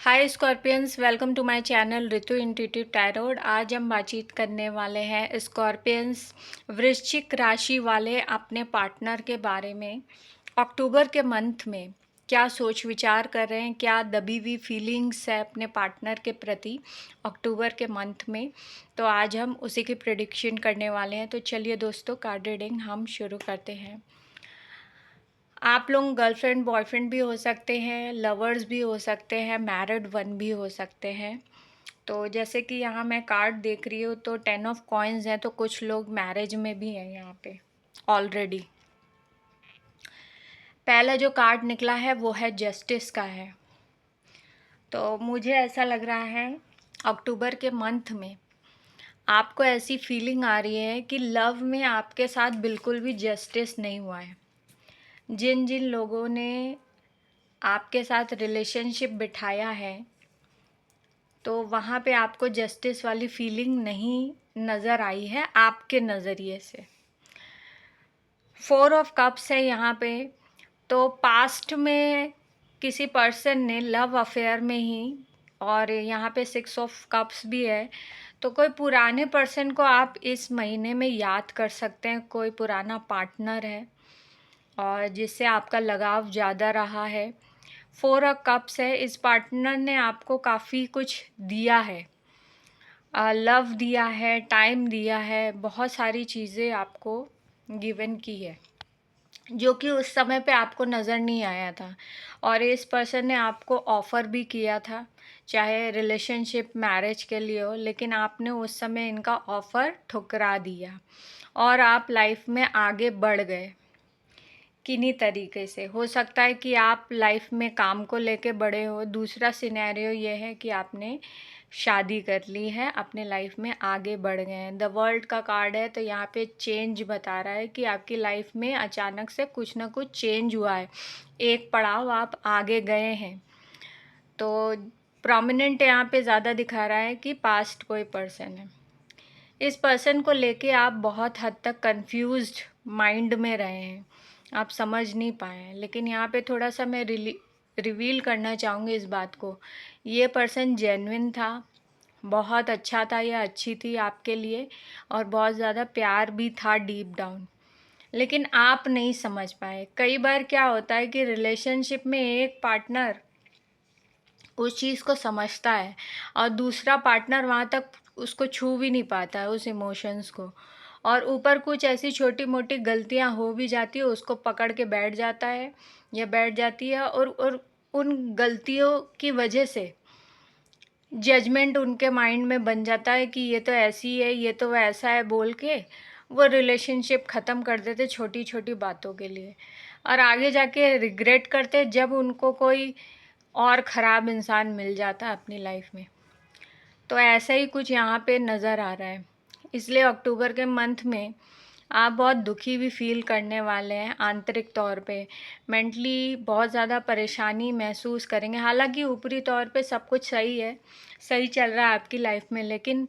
Hi Scorpions, welcome to my channel Ritu intuitive tarot. आज हम बातचीत करने वाले हैं स्कॉर्पियंस वृश्चिक राशि वाले अपने पार्टनर के बारे में। अक्टूबर के मंथ में क्या सोच विचार कर रहे हैं, क्या दबी हुई फीलिंग्स है अपने पार्टनर के प्रति अक्टूबर के मंथ में। तो आज हम उसी की प्रेडिक्शन करने वाले हैं। तो चलिए दोस्तों, कार्ड रीडिंग हम शुरू करते हैं। आप लोग गर्लफ्रेंड बॉयफ्रेंड भी हो सकते हैं, लवर्स भी हो सकते हैं, मैरिड वन भी हो सकते हैं। तो जैसे कि यहाँ मैं कार्ड देख रही हूँ तो 10 ऑफ कॉइन्स हैं, तो कुछ लोग मैरिज में भी हैं यहाँ पे ऑलरेडी। पहला जो कार्ड निकला है वो है जस्टिस का है। तो मुझे ऐसा लग रहा है अक्टूबर के मंथ में आपको ऐसी फीलिंग आ रही है कि लव में आपके साथ बिल्कुल भी जस्टिस नहीं हुआ है। जिन जिन लोगों ने आपके साथ रिलेशनशिप बिठाया है तो वहाँ पे आपको जस्टिस वाली फीलिंग नहीं नज़र आई है आपके नज़रिए से। 4 ऑफ कप्स है यहाँ पे। तो पास्ट में किसी पर्सन ने लव अफेयर में ही, और यहाँ पे 6 ऑफ कप्स भी है। तो कोई पुराने पर्सन को आप इस महीने में याद कर सकते हैं, कोई पुराना पार्टनर है और जिससे आपका लगाव ज़्यादा रहा है। 4 ऑफ कप्स है। इस पार्टनर ने आपको काफ़ी कुछ दिया है, लव दिया है, टाइम दिया है, बहुत सारी चीज़ें आपको गिवन की है जो कि उस समय पे आपको नज़र नहीं आया था। और इस पर्सन ने आपको ऑफ़र भी किया था, चाहे रिलेशनशिप मैरिज के लिए हो, लेकिन आपने उस समय इनका ऑफ़र ठुकरा दिया और आप लाइफ में आगे बढ़ गए। किन्हीं तरीके से हो सकता है कि आप लाइफ में काम को लेके बड़े हो। दूसरा सिनेरियो ये है कि आपने शादी कर ली है, अपने लाइफ में आगे बढ़ गए हैं। द वर्ल्ड का कार्ड है, तो यहाँ पे चेंज बता रहा है कि आपकी लाइफ में अचानक से कुछ ना कुछ चेंज हुआ है, एक पड़ाव आप आगे गए हैं। तो प्रोमिनेंट यहाँ पे ज़्यादा दिखा रहा है कि पास्ट कोई पर्सन है। इस पर्सन को लेके आप बहुत हद तक कंफ्यूज्ड माइंड में रहे हैं, आप समझ नहीं पाए हैं। लेकिन यहाँ पे थोड़ा सा मैं रिवील करना चाहूँगी इस बात को। ये पर्सन जेन्युइन था, बहुत अच्छा था या अच्छी थी आपके लिए, और बहुत ज़्यादा प्यार भी था डीप डाउन, लेकिन आप नहीं समझ पाए। कई बार क्या होता है कि रिलेशनशिप में एक पार्टनर उस चीज़ को समझता है और दूसरा पार्टनर वहाँ तक उसको छू भी नहीं पाता है, उस इमोशंस को। और ऊपर कुछ ऐसी छोटी मोटी गलतियाँ हो भी जाती है, उसको पकड़ के बैठ जाता है या बैठ जाती है, और उन गलतियों की वजह से जजमेंट उनके माइंड में बन जाता है कि ये तो ऐसी है, ये तो वैसा है, बोल के वो रिलेशनशिप ख़त्म कर देते छोटी छोटी बातों के लिए, और आगे जाके रिग्रेट करते जब उनको कोई और ख़राब इंसान मिल जाता है अपनी लाइफ में। तो ऐसा ही कुछ यहाँ पे नज़र आ रहा है। इसलिए अक्टूबर के मंथ में आप बहुत दुखी भी फील करने वाले हैं, आंतरिक तौर पे मेंटली बहुत ज़्यादा परेशानी महसूस करेंगे। हालांकि ऊपरी तौर पे सब कुछ सही है, सही चल रहा है आपकी लाइफ में, लेकिन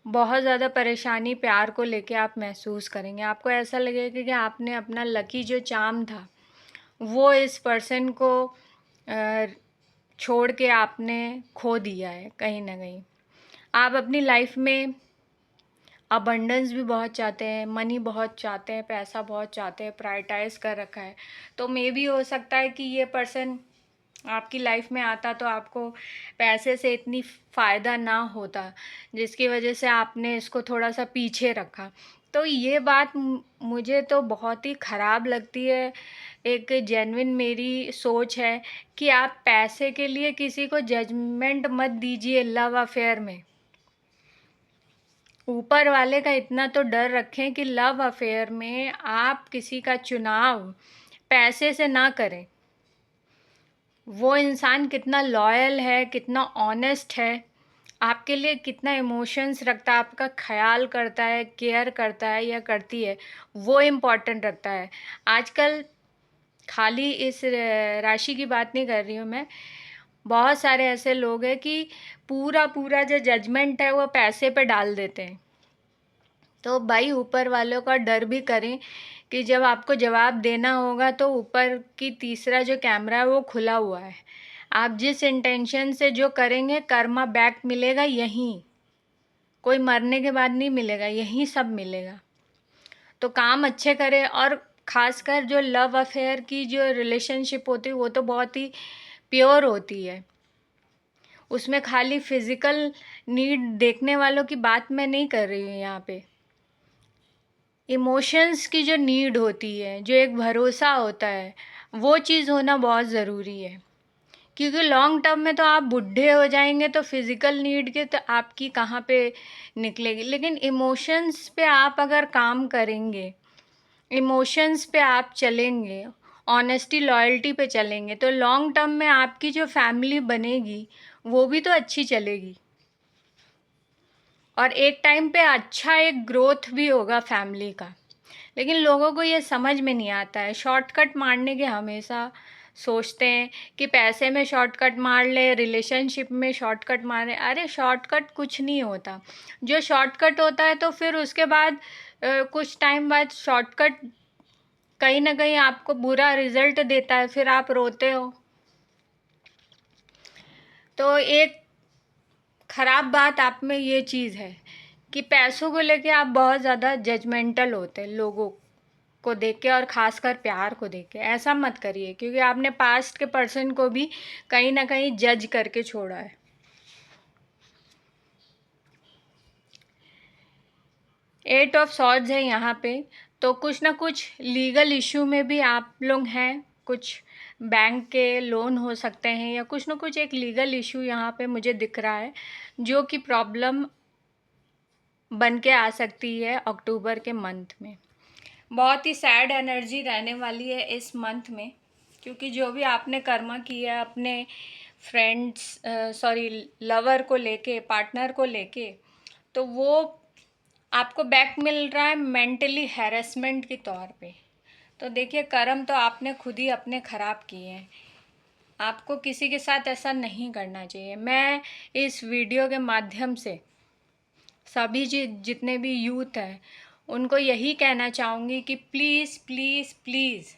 बहुत ज़्यादा परेशानी प्यार को लेके आप महसूस करेंगे। आपको ऐसा लगेगा कि आपने अपना लकी जो चार्म था वो इस पर्सन को छोड़ के आपने खो दिया है कहीं ना कहीं। आप अपनी लाइफ में अबंडेंस भी बहुत चाहते हैं, मनी बहुत चाहते हैं, पैसा बहुत चाहते हैं, प्रायोरिटाइज कर रखा है। तो मे भी हो सकता है कि ये पर्सन आपकी लाइफ में आता तो आपको पैसे से इतनी फ़ायदा ना होता, जिसकी वजह से आपने इसको थोड़ा सा पीछे रखा। तो ये बात मुझे तो बहुत ही ख़राब लगती है। एक जेन्युइन मेरी सोच है कि आप पैसे के लिए किसी को जजमेंट मत दीजिए लव अफेयर में। ऊपर वाले का इतना तो डर रखें कि लव अफेयर में आप किसी का चुनाव पैसे से ना करें। वो इंसान कितना लॉयल है, कितना ऑनेस्ट है, आपके लिए कितना इमोशंस रखता है, आपका ख्याल करता है, केयर करता है या करती है, वो इम्पॉर्टेंट रखता है। आजकल खाली इस राशि की बात नहीं कर रही हूँ मैं, बहुत सारे ऐसे लोग हैं कि पूरा पूरा जो जजमेंट है वो पैसे पे डाल देते हैं। तो भाई ऊपर वालों का डर भी करें कि जब आपको जवाब देना होगा तो ऊपर की तीसरा जो कैमरा है वो खुला हुआ है, आप जिस इंटेंशन से जो करेंगे कर्मा बैक मिलेगा यहीं, कोई मरने के बाद नहीं मिलेगा, यहीं सब मिलेगा। तो काम अच्छे करें, और ख़ासकर जो लव अफेयर की जो रिलेशनशिप होती है वो तो बहुत ही प्योर होती है। उसमें खाली फिज़िकल नीड देखने वालों की बात मैं नहीं कर रही हूँ यहाँ पे। इमोशंस की जो नीड होती है, जो एक भरोसा होता है, वो चीज़ होना बहुत ज़रूरी है। क्योंकि लॉन्ग टर्म में तो आप बूढ़े हो जाएंगे तो फिज़िकल नीड के तो आपकी कहाँ पे निकलेगी, लेकिन इमोशंस पे आप अगर काम करेंगे, इमोशंस पे आप चलेंगे, ऑनेस्टी लॉयल्टी पे चलेंगे, तो लॉन्ग टर्म में आपकी जो फैमिली बनेगी वो भी तो अच्छी चलेगी, और एक टाइम पे अच्छा एक ग्रोथ भी होगा फैमिली का। लेकिन लोगों को ये समझ में नहीं आता है, शॉर्टकट मारने के हमेशा सोचते हैं कि पैसे में शॉर्टकट मार ले, रिलेशनशिप में शॉर्टकट मारे। अरे शॉर्टकट कुछ नहीं होता। जो शॉर्टकट होता है तो फिर उसके बाद कुछ टाइम बाद शॉर्टकट कहीं ना कहीं आपको बुरा रिजल्ट देता है, फिर आप रोते हो। तो एक ख़राब बात आप में ये चीज़ है कि पैसों को लेके आप बहुत ज़्यादा जजमेंटल होते हैं लोगों को देख के, और ख़ासकर प्यार को देख के। ऐसा मत करिए, क्योंकि आपने पास्ट के पर्सन को भी कहीं ना कहीं जज करके छोड़ा है। एट ऑफ सॉर्ड्स है यहाँ पे, तो कुछ ना कुछ लीगल इशू में भी आप लोग हैं। कुछ बैंक के लोन हो सकते हैं, या कुछ ना कुछ एक लीगल इशू यहाँ पे मुझे दिख रहा है, जो कि प्रॉब्लम बन के आ सकती है अक्टूबर के मंथ में। बहुत ही सैड एनर्जी रहने वाली है इस मंथ में, क्योंकि जो भी आपने कर्मा किया है अपने फ्रेंड्स लवर को लेके, पार्टनर को लेके, तो वो आपको बैक मिल रहा है मेंटली हैरेसमेंट के तौर पे। तो देखिए, कर्म तो आपने खुद ही अपने ख़राब किए हैं। आपको किसी के साथ ऐसा नहीं करना चाहिए। मैं इस वीडियो के माध्यम से सभी जितने भी यूथ हैं उनको यही कहना चाहूँगी कि प्लीज़ प्लीज़ प्लीज़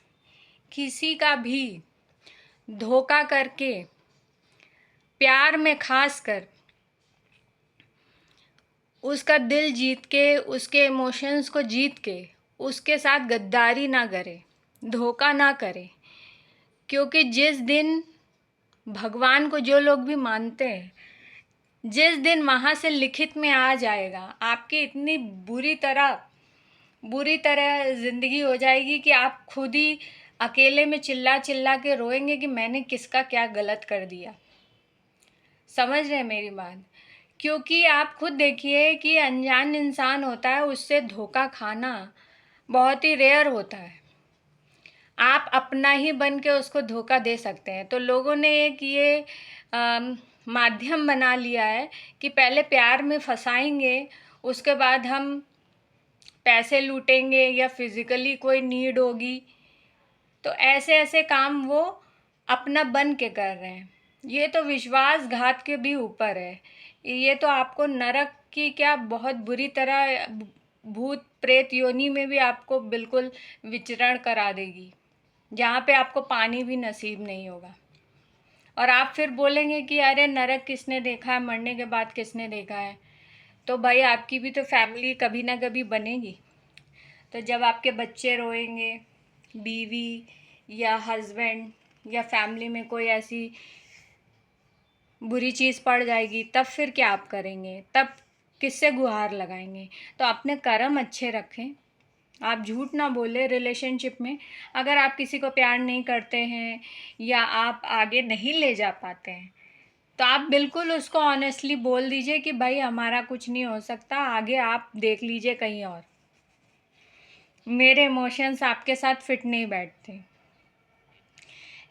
किसी का भी धोखा करके, प्यार में खास कर उसका दिल जीत के, उसके इमोशंस को जीत के उसके साथ गद्दारी ना करे, धोखा ना करे। क्योंकि जिस दिन भगवान को जो लोग भी मानते हैं, जिस दिन वहाँ से लिखित में आ जाएगा, आपकी इतनी बुरी तरह ज़िंदगी हो जाएगी कि आप खुद ही अकेले में चिल्ला चिल्ला के रोएंगे कि मैंने किसका क्या गलत कर दिया। समझ रहे हैं मेरी बात? क्योंकि आप खुद देखिए कि अनजान इंसान होता है, उससे धोखा खाना बहुत ही रेयर होता है। आप अपना ही बन के उसको धोखा दे सकते हैं। तो लोगों ने एक ये माध्यम बना लिया है कि पहले प्यार में फंसाएंगे, उसके बाद हम पैसे लूटेंगे या फिज़िकली कोई नीड होगी। तो ऐसे ऐसे काम वो अपना बन के कर रहे हैं। ये तो विश्वासघात के भी ऊपर है। ये तो आपको नरक की क्या बहुत बुरी तरह भूत प्रेत योनि में भी आपको बिल्कुल विचरण करा देगी, जहाँ पे आपको पानी भी नसीब नहीं होगा। और आप फिर बोलेंगे कि अरे नरक किसने देखा है, मरने के बाद किसने देखा है। तो भाई आपकी भी तो फैमिली कभी ना कभी बनेगी। तो जब आपके बच्चे रोएंगे, बीवी या हस्बैंड या फैमिली में कोई ऐसी बुरी चीज़ पड़ जाएगी, तब फिर क्या आप करेंगे? तब किससे गुहार लगाएंगे? तो अपने कर्म अच्छे रखें, आप झूठ ना बोले रिलेशनशिप में। अगर आप किसी को प्यार नहीं करते हैं या आप आगे नहीं ले जा पाते हैं, तो आप बिल्कुल उसको ऑनेस्टली बोल दीजिए कि भाई हमारा कुछ नहीं हो सकता, आगे आप देख लीजिए कहीं और, मेरे इमोशंस आपके साथ फिट नहीं बैठते।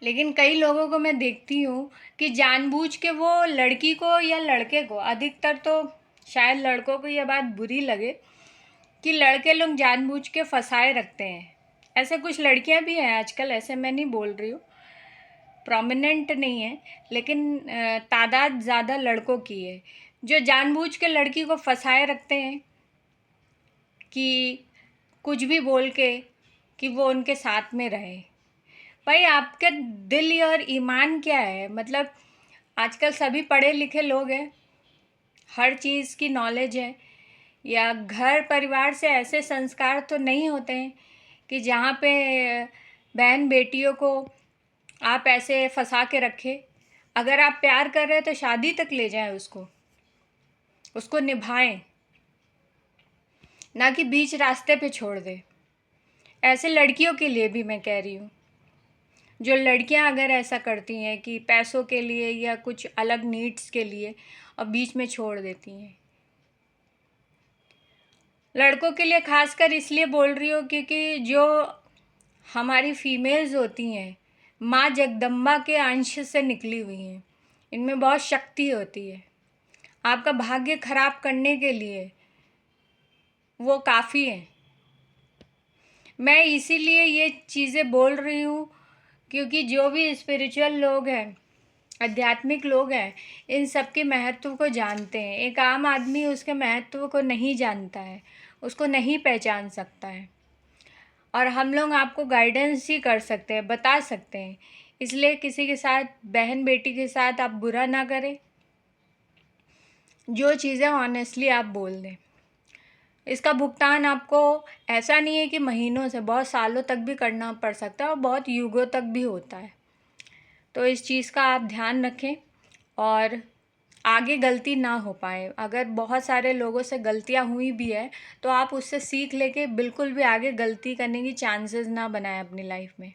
लेकिन कई लोगों को मैं देखती हूँ कि जानबूझ के वो लड़की को या लड़के को, अधिकतर तो शायद लड़कों को ये बात बुरी लगे कि लड़के लोग जानबूझ के फंसाए रखते हैं। ऐसे कुछ लड़कियां भी हैं आजकल, ऐसे मैं नहीं बोल रही हूँ, प्रोमिनेंट नहीं है, लेकिन तादाद ज़्यादा लड़कों की है जो जानबूझ के लड़की को फंसाए रखते हैं कि कुछ भी बोल के कि वो उनके साथ में रहे। भाई आपके दिल और ईमान क्या है? मतलब आजकल सभी पढ़े लिखे लोग हैं, हर चीज़ की नॉलेज है, या घर परिवार से ऐसे संस्कार तो नहीं होते हैं कि जहाँ पे बहन बेटियों को आप ऐसे फंसा के रखें। अगर आप प्यार कर रहे हैं तो शादी तक ले जाएं, उसको निभाएं, ना कि बीच रास्ते पे छोड़ दें। ऐसे लड़कियों के लिए भी मैं कह रही हूँ, जो लड़कियां अगर ऐसा करती हैं कि पैसों के लिए या कुछ अलग नीड्स के लिए और बीच में छोड़ देती हैं। लड़कों के लिए खासकर इसलिए बोल रही हूँ क्योंकि जो हमारी फीमेल्स होती हैं, माँ जगदम्बा के अंश से निकली हुई हैं, इनमें बहुत शक्ति होती है। आपका भाग्य खराब करने के लिए वो काफ़ी है। मैं इसीलिए ये चीज़ें बोल रही हूँ क्योंकि जो भी स्पिरिचुअल लोग हैं, आध्यात्मिक लोग हैं, इन सब के महत्व को जानते हैं। एक आम आदमी उसके महत्व को नहीं जानता है, उसको नहीं पहचान सकता है, और हम लोग आपको गाइडेंस ही कर सकते हैं, बता सकते हैं। इसलिए किसी के साथ, बहन बेटी के साथ आप बुरा ना करें, जो चीज़ें ऑनेस्टली आप बोल दें। इसका भुगतान आपको ऐसा नहीं है कि महीनों से, बहुत सालों तक भी करना पड़ सकता है और बहुत युगों तक भी होता है। तो इस चीज़ का आप ध्यान रखें और आगे गलती ना हो पाए। अगर बहुत सारे लोगों से गलतियां हुई भी है तो आप उससे सीख लेके बिल्कुल भी आगे गलती करने की चांसेस ना बनाएं अपनी लाइफ में।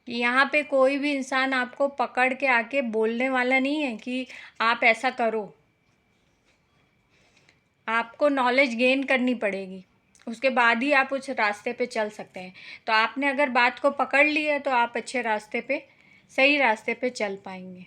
यहाँ पे कोई भी इंसान आपको पकड़ के आके बोलने वाला नहीं है कि आप ऐसा करो। आपको नॉलेज गेन करनी पड़ेगी, उसके बाद ही आप उस रास्ते पे चल सकते हैं। तो आपने अगर बात को पकड़ ली है तो आप अच्छे रास्ते पे, सही रास्ते पे चल पाएंगे।